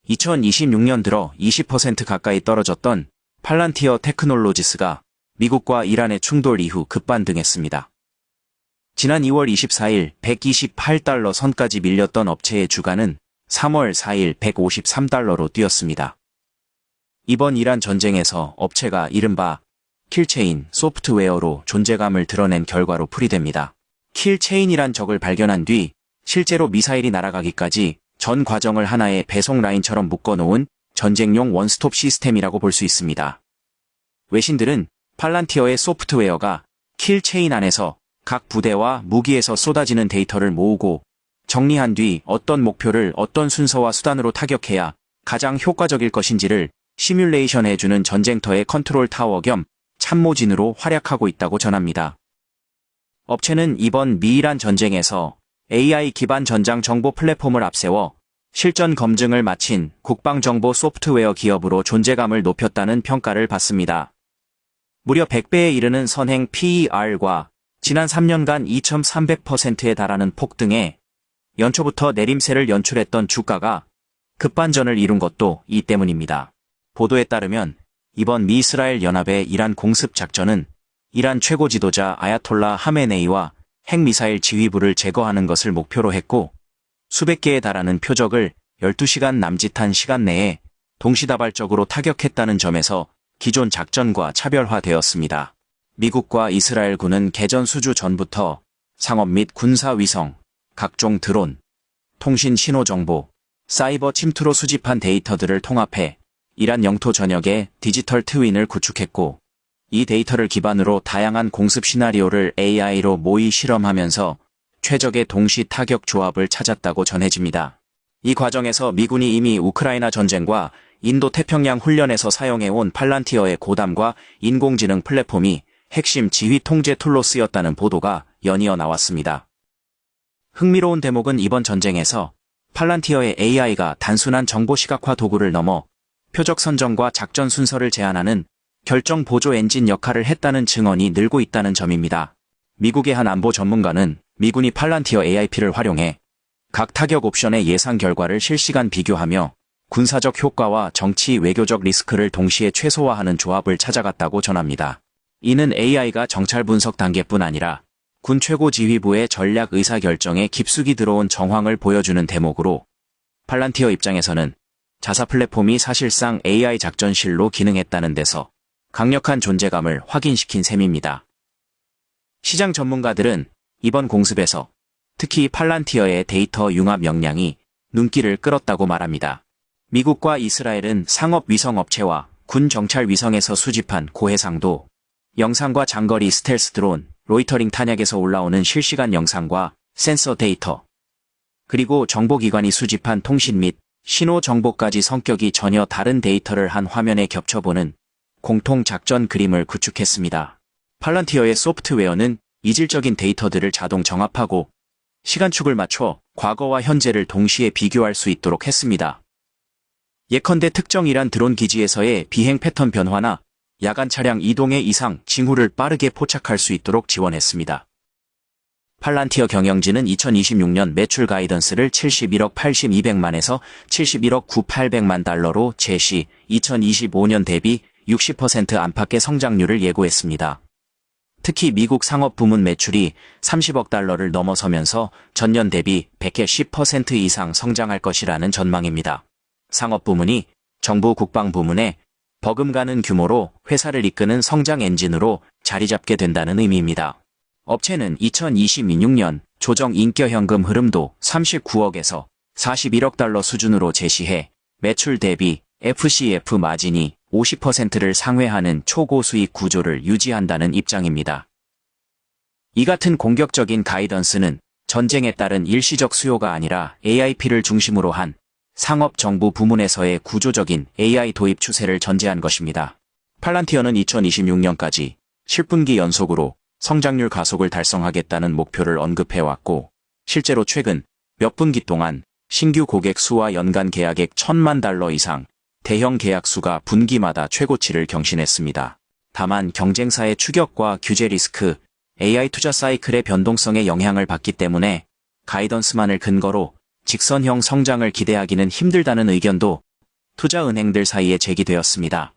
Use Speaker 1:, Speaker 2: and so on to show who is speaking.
Speaker 1: 2026년 들어 20% 가까이 떨어졌던 팔란티어 테크놀로지스가 미국과 이란의 충돌 이후 급반등했습니다. 지난 2월 24일 128달러 선까지 밀렸던 업체의 주가는 3월 4일 153달러로 뛰었습니다. 이번 이란 전쟁에서 업체가 이른바 킬체인 소프트웨어로 존재감을 드러낸 결과로 풀이됩니다. 킬체인이란 적을 발견한 뒤 실제로 미사일이 날아가기까지 전 과정을 하나의 배송 라인처럼 묶어놓은 전쟁용 원스톱 시스템이라고 볼 수 있습니다. 외신들은 팔란티어의 소프트웨어가 킬체인 안에서 각 부대와 무기에서 쏟아지는 데이터를 모으고 정리한 뒤 어떤 목표를 어떤 순서와 수단으로 타격해야 가장 효과적일 것인지를 시뮬레이션 해주는 전쟁터의 컨트롤 타워 겸 참모진으로 활약하고 있다고 전합니다. 업체는 이번 미이란 전쟁에서 AI 기반 전장 정보 플랫폼을 앞세워 실전 검증을 마친 국방정보 소프트웨어 기업으로 존재감을 높였다는 평가를 받습니다. 무려 100배에 이르는 선행 PER과 지난 3년간 2300%에 달하는 폭등에 연초부터 내림세를 연출했던 주가가 급반전을 이룬 것도 이 때문입니다. 보도에 따르면 이번 미이스라엘 연합의 이란 공습 작전은 이란 최고 지도자 아야톨라 하메네이와 핵미사일 지휘부를 제거하는 것을 목표로 했고 수백 개에 달하는 표적을 12시간 남짓한 시간 내에 동시다발적으로 타격했다는 점에서 기존 작전과 차별화되었습니다. 미국과 이스라엘군은 개전 수주 전부터 상업 및 군사 위성, 각종 드론, 통신 신호 정보, 사이버 침투로 수집한 데이터들을 통합해 이란 영토 전역에 디지털 트윈을 구축했고 이 데이터를 기반으로 다양한 공습 시나리오를 AI로 모의 실험하면서 최적의 동시 타격 조합을 찾았다고 전해집니다. 이 과정에서 미군이 이미 우크라이나 전쟁과 인도 태평양 훈련에서 사용해온 팔란티어의 고담과 인공지능 플랫폼이 핵심 지휘 통제 툴로 쓰였다는 보도가 연이어 나왔습니다. 흥미로운 대목은 이번 전쟁에서 팔란티어의 AI가 단순한 정보 시각화 도구를 넘어 표적 선정과 작전 순서를 제안하는 결정 보조 엔진 역할을 했다는 증언이 늘고 있다는 점입니다. 미국의 한 안보 전문가는 미군이 팔란티어 AIP를 활용해 각 타격 옵션의 예상 결과를 실시간 비교하며 군사적 효과와 정치 외교적 리스크를 동시에 최소화하는 조합을 찾아갔다고 전합니다. 이는 AI가 정찰 분석 단계뿐 아니라 군 최고 지휘부의 전략 의사결정에 깊숙이 들어온 정황을 보여주는 대목으로 팔란티어 입장에서는 자사 플랫폼이 사실상 AI 작전실로 기능했다는 데서 강력한 존재감을 확인시킨 셈입니다. 시장 전문가들은 이번 공습에서 특히 팔란티어의 데이터 융합 역량이 눈길을 끌었다고 말합니다. 미국과 이스라엘은 상업 위성 업체와 군 정찰 위성에서 수집한 고해상도, 영상과 장거리 스텔스 드론, 로이터링 탄약에서 올라오는 실시간 영상과 센서 데이터, 그리고 정보기관이 수집한 통신 및 신호 정보까지 성격이 전혀 다른 데이터를 한 화면에 겹쳐보는 공통 작전 그림을 구축했습니다. 팔란티어의 소프트웨어는 이질적인 데이터들을 자동 정합하고 시간축을 맞춰 과거와 현재를 동시에 비교할 수 있도록 했습니다. 예컨대 특정 이란 드론 기지에서의 비행 패턴 변화나 야간 차량 이동의 이상, 징후를 빠르게 포착할 수 있도록 지원했습니다. 팔란티어 경영진은 2026년 매출 가이던스를 71억 8200만에서 71억 9800만 달러로 제시, 2025년 대비 60% 안팎의 성장률을 예고했습니다. 특히 미국 상업 부문 매출이 30억 달러를 넘어서면서 전년 대비 110% 이상 성장할 것이라는 전망입니다. 상업 부문이 정부 국방 부문에 버금가는 규모로 회사를 이끄는 성장 엔진으로 자리 잡게 된다는 의미입니다. 업체는 2026년 조정 인격현금 흐름도 39억에서 41억 달러 수준으로 제시해 매출 대비 FCF 마진이 50%를 상회하는 초고수익 구조를 유지한다는 입장입니다. 이 같은 공격적인 가이던스는 전쟁에 따른 일시적 수요가 아니라 AIP를 중심으로 한 상업 정부 부문에서의 구조적인 AI 도입 추세를 전제한 것입니다. 팔란티어는 2026년까지 10분기 연속으로 성장률 가속을 달성하겠다는 목표를 언급해왔고 실제로 최근 몇 분기 동안 신규 고객 수와 연간 계약액 1000만 달러 이상 대형 계약 수가 분기마다 최고치를 경신했습니다. 다만 경쟁사의 추격과 규제 리스크, AI 투자 사이클의 변동성에 영향을 받기 때문에 가이던스만을 근거로 직선형 성장을 기대하기는 힘들다는 의견도 투자은행들 사이에 제기되었습니다.